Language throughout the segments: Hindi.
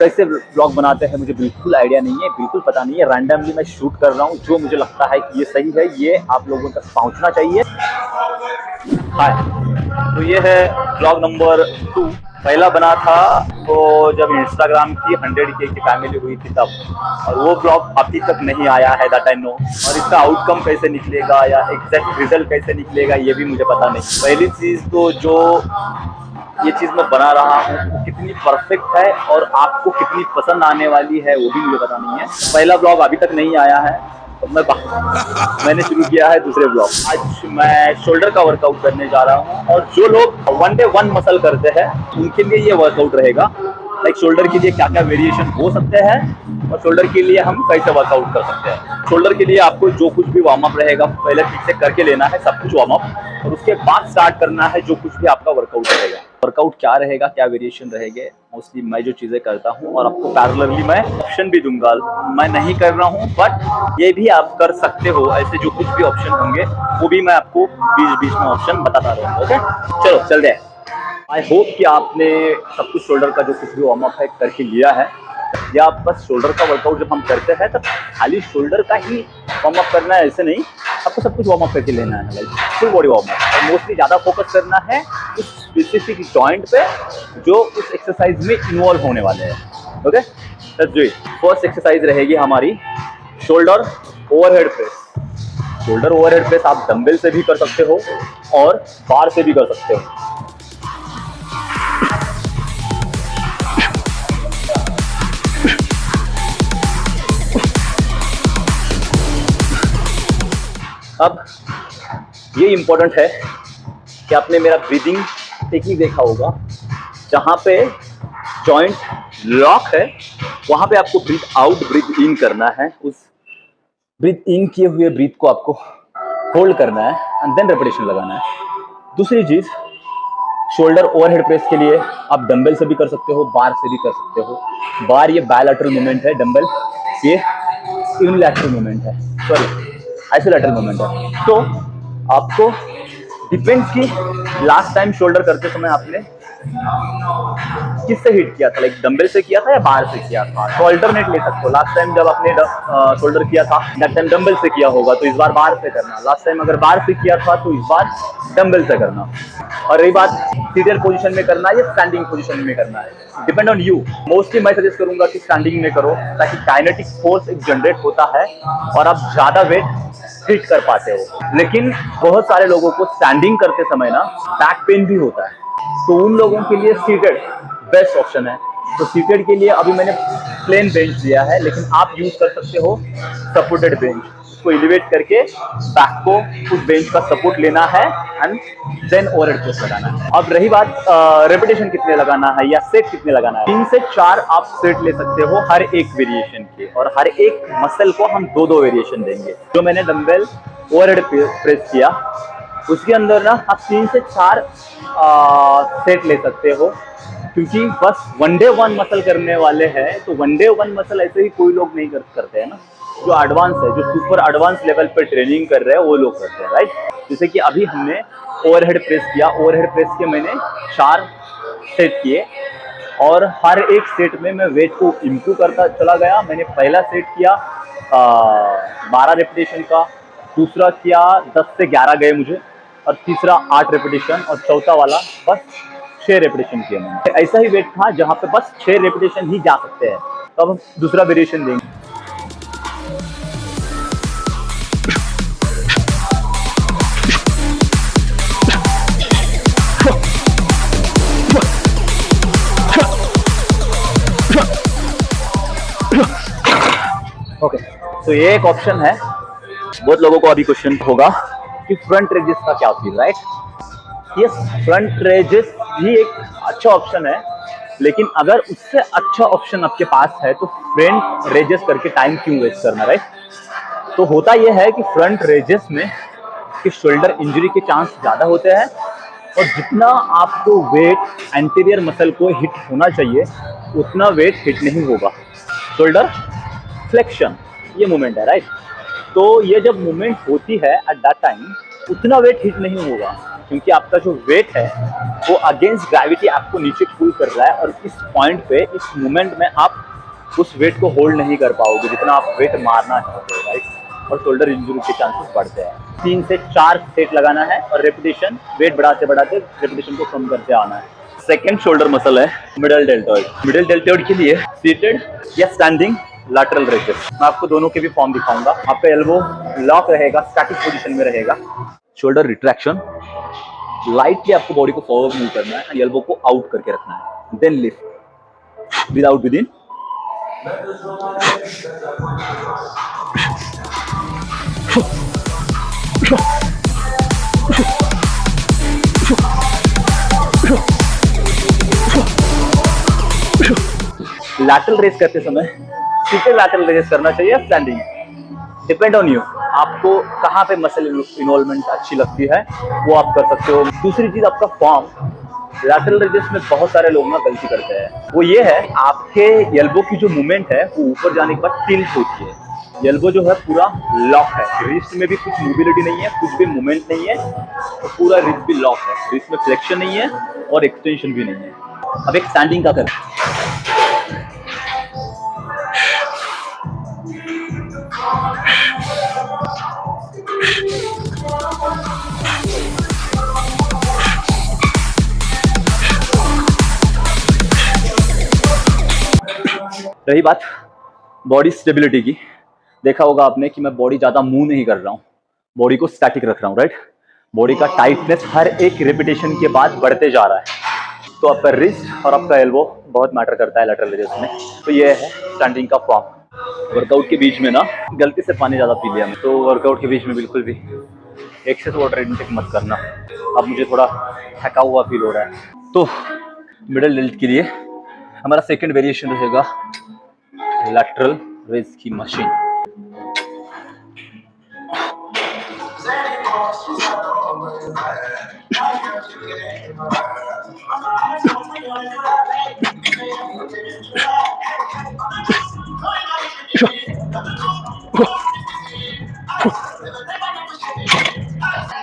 कैसे ब्लॉग बनाते हैं मुझे बिल्कुल आइडिया नहीं है, बिल्कुल पता नहीं है। रैंडमली मैं शूट कर रहा हूँ, जो मुझे लगता है कि ये सही है, ये आप लोगों तक पहुँचना चाहिए। हाय, तो ये है ब्लॉग नंबर 2। पहला बना था तो जब इंस्टाग्राम की 100K की फैमिली हुई थी तब, और वो ब्लॉग अभी तक नहीं आया है, दैट आई नो। और इसका आउटकम कैसे निकलेगा या एग्जैक्ट रिजल्ट कैसे निकलेगा ये भी मुझे पता नहीं। पहली चीज़ तो जो ये चीज़ मैं बना रहा हूँ कितनी परफेक्ट है और आपको कितनी पसंद आने वाली है वो भी मुझे पता नहीं है। पहला ब्लॉग अभी तक नहीं आया है तो मैंने शुरू किया है दूसरे ब्लॉग। आज मैं शोल्डर का वर्कआउट करने जा रहा हूँ, और जो लोग 1 day 1 मसल करते हैं उनके लिए ये वर्कआउट रहेगा। लाइक शोल्डर के लिए क्या क्या वेरिएशन हो सकते हैं और शोल्डर के लिए हम कैसे वर्कआउट कर सकते हैं। शोल्डर के लिए आपको जो कुछ भी वार्म अप रहेगा पहले ठीक से करके लेना है, सब कुछ वार्म अप, और उसके बाद स्टार्ट करना है जो कुछ भी आपका वर्कआउट रहेगा। वर्कआउट क्या रहेगा, क्या वेरिएशन रहेंगे, मोस्टली मैं जो चीज़ें करता हूँ, और आपको पैरेलली मैं ऑप्शन भी दूंगा। मैं नहीं कर रहा हूँ बट ये भी आप कर सकते हो। ऐसे जो कुछ भी ऑप्शन होंगे वो भी मैं आपको बीच बीच में ऑप्शन बताता रहूँगा। ओके, चलो चलते हैं। आई होप कि आपने सब कुछ शोल्डर का जो कुछ भी वार्म अप है करके लिया है, या बस शोल्डर का वर्कआउट जब हम करते हैं तब खाली शोल्डर का ही वार्म अप करना है, ऐसे नहीं, आपको सब कुछ वार्म अप करके लेना है। Like full body warm up, और मोस्टली ज़्यादा फोकस करना है उस स्पेसिफिक जॉइंट पे जो उस एक्सरसाइज में इन्वॉल्व होने वाले हैं। Okay, let's do it. First exercise रहेगी हमारी shoulder overhead press. Shoulder overhead press आप डंबल से भी कर सकते हो और बार से भी कर सकते हो। अब ये इम्पोर्टेंट है कि आपने मेरा ब्रीदिंग टेक्निक देखा होगा, जहाँ पे जॉइंट लॉक है वहाँ पे आपको ब्रीथ आउट ब्रीथ इन करना है। उस ब्रीथ इन किए हुए ब्रीथ को आपको होल्ड करना है एंड देन रेपिटेशन लगाना है। दूसरी चीज़, शोल्डर ओवरहेड प्रेस के लिए आप डंबल से भी कर सकते हो, बार से भी कर सकते हो। बार ये बायलैटरल मूवमेंट है, डंबल ये यूनिलैटरल मूवमेंट है, सॉरी आइसोलेटरल मूवमेंट है। तो आपको डिपेंड्स कि लास्ट टाइम शोल्डर करते समय आपने किससे हिट किया था, लाइक डंबल से किया था या बार से किया था। तो अल्टरनेट ले सकते हो। लास्ट टाइम जब आपने शोल्डर किया था दैट टाइम डंबल से किया होगा तो इस बार बार से करना। लास्ट टाइम अगर बार से किया था तो इस बार डंबल से करना। और रही बात सीटेड पोजीशन में करना है या स्टैंडिंग पोजीशन में करना है, डिपेंड ऑन यू। मोस्टली मैं सजेस्ट करूंगा कि स्टैंडिंग में करो, ताकि काइनेटिक फोर्स एक जनरेट होता है और आप ज़्यादा वेट हिट कर पाते हो। लेकिन बहुत सारे लोगों को स्टैंडिंग करते समय ना बैक पेन भी होता है, तो उन लोगों के लिए सीटेड बेस्ट ऑप्शन है। तो सीटेड के लिए अभी मैंने प्लेन बेंच दिया है, लेकिन आप यूज कर सकते हो सपोर्टेड बेंच। उसको एलिवेट करके बैक को उस बेंच का सपोर्ट लेना है एंड देन ओवरहेड प्रेस लगाना है। अब रही बात रेपिटेशन कितने लगाना है या सेट कितने लगाना है, 3 से 4 आप सेट ले सकते हो हर एक वेरिएशन के, और हर एक मसल को हम 2-2 वेरिएशन देंगे। जो मैंने डंबल ओवरहेड प्रेस किया उसके अंदर ना आप 3 से 4 सेट ले सकते हो, क्योंकि बस 1 day 1 मसल करने वाले हैं। तो 1 day 1 मसल ऐसे ही कोई लोग नहीं करते हैं ना, जो एडवांस है, जो सुपर एडवांस लेवल पे ट्रेनिंग कर रहे हैं वो लोग करते हैं, राइट। जैसे कि अभी हमने ओवरहेड प्रेस किया, ओवरहेड प्रेस के मैंने 4 सेट किए, और हर एक सेट में मैं वेट को इम्प्रूव करता चला गया। मैंने पहला सेट किया 12 रेपिटेशन का, दूसरा किया 10 से 11 गए मुझे, और तीसरा 8 रेपिटेशन, और चौथा वाला बस 6 रेपिटेशन किए मैंने। ऐसा ही वेट था जहाँ पे बस 6 रेपिटेशन ही जा सकते हैं। तो अब हम दूसरा वेरिएशन देंगे। ओके, तो ये एक ऑप्शन है। बहुत लोगों को अभी क्वेश्चन होगा कि फ्रंट रेजेस का क्या feel, right. Yes, front raises भी एक अच्छा ऑप्शन है, लेकिन अगर उससे अच्छा ऑप्शन आपके पास है तो फ्रंट रेजेस करके टाइम क्यों वेस्ट करना, राइट। तो होता यह है कि फ्रंट रेजेस में कि शोल्डर इंजरी के चांस ज़्यादा होते हैं, और जितना आपको वेट एंटीरियर मसल को हिट होना चाहिए उतना वेट हिट नहीं होगा। शोल्डर फ्लेक्शन ये मूवमेंट है, राइट। तो ये जब मूवमेंट होती है एट दैट टाइम उतना वेट हिट नहीं होगा। क्योंकि आपका जो वेट है वो अगेंस्ट ग्रेविटी आपको नीचे पुल कर रहा है, और इस पॉइंट पे, इस मोमेंट में आप उस वेट को होल्ड नहीं कर पाओगे जितना आप वेट मारना चाहते हो, राइट। और शोल्डर इंजरी के चांसेस बढ़ते हैं। 3 से 4 सेट लगाना है और रेपिटेशन वेट बढ़ाते बढ़ाते रेपिटेशन को कम करते आना है। सेकेंड शोल्डर मसल है मिडल डेल्टॉइड। मिडल डेल्टॉइड के लिए सीटेड या स्टैंडिंग लैटरल रेजेस। मैं आपको दोनों के भी फॉर्म दिखाऊंगा। आपका एल्बो लॉक रहेगा, स्टैटिक पोजीशन में रहेगा। शोल्डर रिट्रैक्शन, लाइटली आपको बॉडी को फॉरवर्ड मूव करना है एंड एल्बो को आउट करके रखना है। Then lift without with in. Lateral raise करते समय सीटेड लैटरल रेस करना चाहिए, स्टैंडिंग, डिपेंड ऑन यू। आपको कहाँ पे मसल इन्वॉल्वमेंट अच्छी लगती है वो आप कर सकते हो। दूसरी चीज, आपका फॉर्म लैटरल रेजेस में बहुत सारे लोग ना गलती करते हैं, वो ये है आपके एल्बो की जो मूवमेंट है वो ऊपर जाने के बाद टिल्ट होती है। एल्बो जो है पूरा लॉक है, रिस्ट में भी कुछ मोबिलिटी नहीं है, कुछ भी मूवमेंट नहीं है, तो पूरा रिस्ट भी लॉक है, रिस्ट में फ्लेक्शन नहीं है और एक्सटेंशन भी नहीं है। अब एक स्टैंडिंग का करें। रही बात बॉडी स्टेबिलिटी की, देखा होगा आपने कि मैं बॉडी ज्यादा मूव नहीं कर रहा हूँ, बॉडी को स्टैटिक रख रहा हूँ, राइट। बॉडी का टाइटनेस हर एक रिपीटेशन के बाद बढ़ते जा रहा है। तो आपका रिस्ट और आपका एल्बो बहुत मैटर करता है लैटरल रेजेस में। तो ये है स्टैंडिंग का फॉर्म। वर्कआउट के बीच में ना गलती से पानी ज्यादा पी लिया मैं, तो वर्कआउट के बीच में बिल्कुल भी एक्सेस वाटर इनटेक मत करना। अब मुझे थोड़ा थका हुआ फील हो रहा है। तो मिडल डेल्ट के लिए हमारा सेकंड वेरिएशन रहेगा लैटरल रेज की मशीन।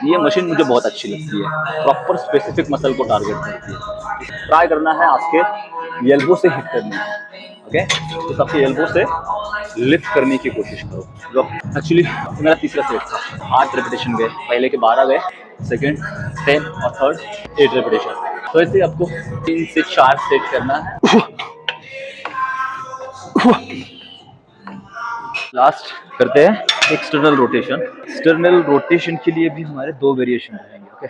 ये मशीन मुझे बहुत अच्छी लगती है, प्रॉपर स्पेसिफिक मसल को टारगेट करती है। ट्राई करना है आपके एल्बो से हिट करने की, ओके। तो आपके एल्बो से लिफ्ट करने की कोशिश करो। एक्चुअली मेरा तीसरा सेट था, 8 रेपिटेशन गए, पहले के 12 गए, सेकंड 10 और थर्ड 8 रेपिटेशन। तो ऐसे आपको 3 से 4 सेट करना है। लास्ट करते हैं एक्सटर्नल रोटेशन। एक्सटर्नल रोटेशन के लिए भी हमारे 2 वेरिएशन रहेंगे, ओके।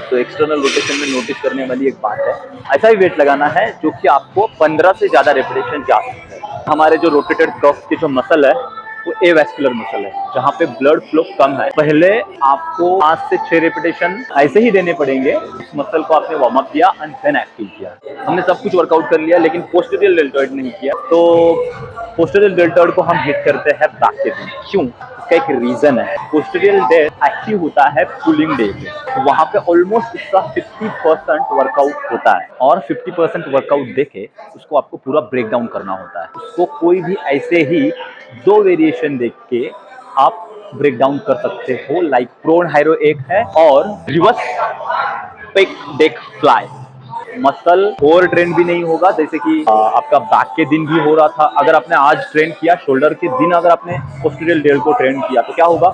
तो एक्सटर्नल रोटेशन में नोटिस करने वाली एक बात है, ऐसा ही वेट लगाना है जो कि आपको 15 से ज्यादा रेपिटेशन जा सकते हैं। हमारे जो रोटेटेड कफ की जो मसल है वो एवास्कुलर मसल है, जहाँ पे ब्लड फ्लो कम है। पहले आपको 5 से 6 रेपिटेशन ऐसे ही देने पड़ेंगे। इस मसल को आपने वार्म अप किया एंड देन एक्टिव किया। हमने सब कुछ वर्कआउट कर लिया लेकिन पोस्टीरियर डेल्टॉइड नहीं किया। तो पोस्टीरियर डेल्टॉइड को हम हिट करते हैं बैक के दिन। क्यों? इसका एक रीजन है। पोस्टीरियर डेल्ट एक्टिव होता है पुलिंग डे पे, तो वहाँ पे ऑलमोस्ट इसका 50% वर्कआउट होता है, और 50% वर्कआउट देके उसको आपको पूरा ब्रेक डाउन करना होता है। उसको कोई भी ऐसे ही 2 वेरिएशन देख के आप ब्रेक डाउन कर सकते हो, लाइक प्रोन हाइरो एक है और reverse pec deck fly. Muscle overtrain भी नहीं होगा, जैसे कि आपका बैक के दिन भी हो रहा था। अगर आपने आज ट्रेन किया, शोल्डर के दिन अगर आपने पोस्टीरियर डेल्ट को ट्रेन किया, तो क्या होगा,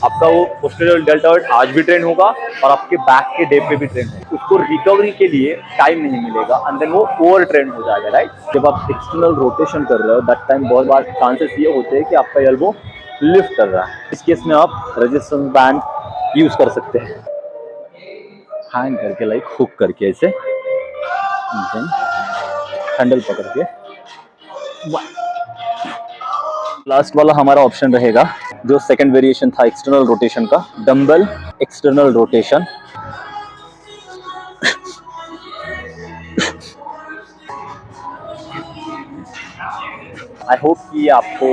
आपका वो पोस्टीरियर डेल्टॉइड आज भी ट्रेन होगा और आपके बैक के डे पे भी ट्रेन होगा। उसको रिकवरी के लिए टाइम नहीं मिलेगा एंड देन वो ओवर ट्रेन हो जाएगा, राइट। जब आप एक्सटर्नल रोटेशन कर रहे हो दैट टाइम बहुत बार चांसेस ये होते हैं कि आपका एल्बो लिफ्ट कर रहा है। इस केस में आप रेजिस्टेंस बैंड यूज कर सकते हैं, हैंग करके, लाइक हुक करके, ऐसे हैंडल पकड़ के। लास्ट वाला हमारा ऑप्शन रहेगा जो सेकंड वेरिएशन था एक्सटर्नल रोटेशन का, dumbbell external rotation. I hope कि आपको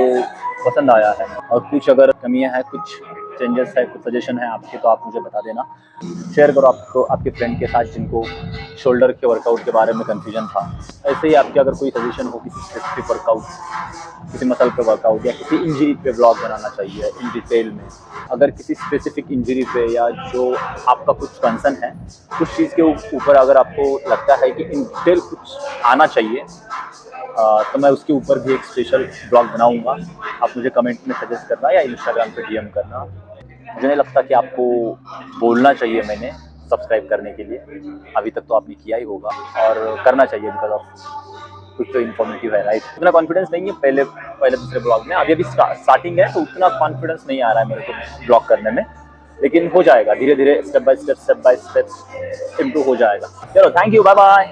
पसंद आया है, और कुछ अगर कमियां हैं, कुछ चेंजेस है, कुछ सजेशन है आपके तो आप मुझे बता देना। शेयर करो आपको आपके फ्रेंड के साथ जिनको शोल्डर के वर्कआउट के बारे में कन्फ्यूजन था। ऐसे ही आपके अगर कोई सजेशन हो किसी स्पेसिफिक वर्कआउट, किसी मसल पे वर्कआउट या किसी इंजरी पे ब्लॉग बनाना चाहिए इन डिटेल में, अगर किसी स्पेसिफिक इंजरी पे या जो आपका कुछ कंसर्न है कुछ चीज़ के ऊपर अगर आपको लगता है कि इन डिटेल कुछ आना चाहिए तो मैं उसके ऊपर भी एक स्पेशल ब्लॉग बनाऊंगा। आप मुझे कमेंट में सजेस्ट करना या इंस्टाग्राम पे डीएम करना। मुझे नहीं लगता कि आपको बोलना चाहिए मैंने सब्सक्राइब करने के लिए, अभी तक तो आपने किया ही होगा और करना चाहिए बिकॉज ऑफ कुछ तो इन्फॉर्मेटिव है, राइट। उतना कॉन्फिडेंस नहीं है पहले दूसरे ब्लॉग में, अभी स्टार्टिंग है तो उतना कॉन्फिडेंस नहीं आ रहा है मेरे को ब्लॉग करने में, लेकिन हो जाएगा धीरे धीरे, स्टेप बाय स्टेप इम्प्रूव हो जाएगा। चलो, थैंक यू, बाय बाय।